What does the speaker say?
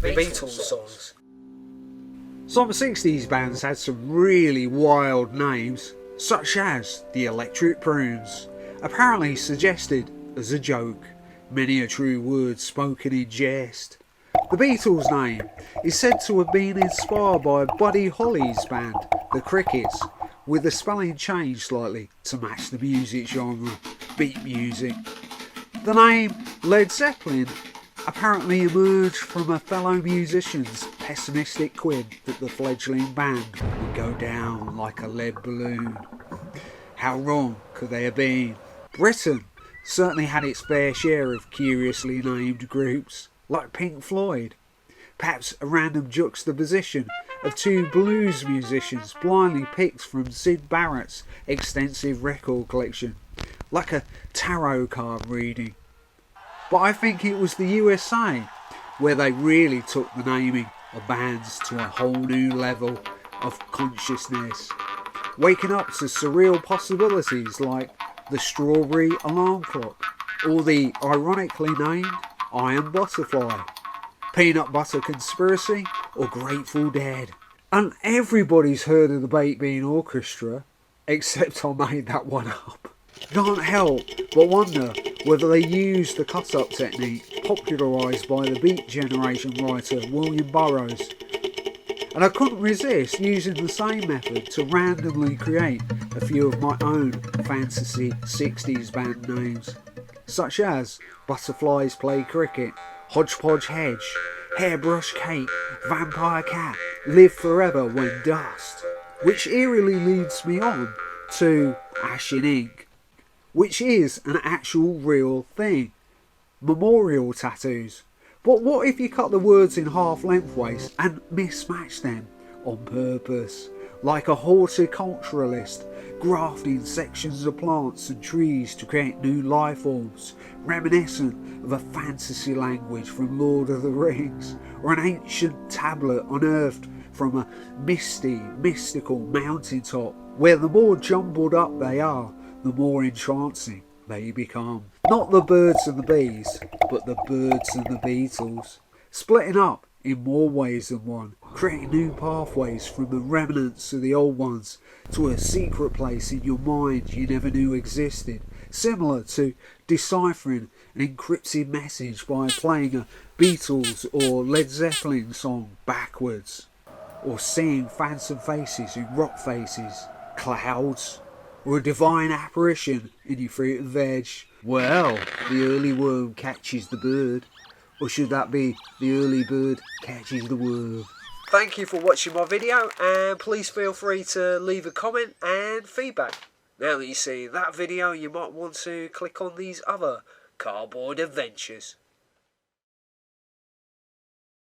the Beatles songs. Some 60s bands had some really wild names, such as the Electric Prunes, apparently suggested as a joke, many a true word spoken in jest. The Beatles' name is said to have been inspired by Buddy Holly's band, the Crickets, with the spelling changed slightly to match the music genre, beat music. The name Led Zeppelin apparently emerged from a fellow musician's pessimistic quib that the fledgling band would go down like a lead balloon. How wrong could they have been? Britain certainly had its fair share of curiously named groups, like Pink Floyd. Perhaps a random juxtaposition of two blues musicians blindly picked from Syd Barrett's extensive record collection, like a tarot card reading. But I think it was the USA where they really took the naming of bands to a whole new level of consciousness, waking up to surreal possibilities like the Strawberry Alarm Clock, or the ironically named Iron Butterfly, Peanut Butter Conspiracy, or Grateful Dead. And everybody's heard of the Baked Bean Orchestra, except I made that one up. Can't help but wonder whether they used the cut-up technique popularised by the Beat Generation writer William Burroughs. And I couldn't resist using the same method to randomly create a few of my own fantasy 60s band names, such as Butterflies Play Cricket, Hodgepodge Hedge, Hairbrush Cake, Vampire Cat, Live Forever When Dust, which eerily leads me on to Ashen Ink, which is an actual real thing. Memorial tattoos. But what if you cut the words in half lengthways and mismatch them on purpose, like a horticulturalist grafting sections of plants and trees to create new life forms, reminiscent of a fantasy language from Lord of the Rings, or an ancient tablet unearthed from a mystical mountaintop, where the more jumbled up they are, the more entrancing they become. Not the birds and the bees, but the birds and the Beatles, splitting up in more ways than one, creating new pathways from the remnants of the old ones to a secret place in your mind you never knew existed, similar to deciphering an encrypted message by playing a Beatles or Led Zeppelin song backwards, or seeing phantom faces in rock faces, clouds, or a divine apparition in your fruit and veg. Well, the early worm catches the bird. Or should that be the early bird catches the worm? Thank you for watching my video, and please feel free to leave a comment and feedback. Now that you see that video, you might want to click on these other cardboard adventures.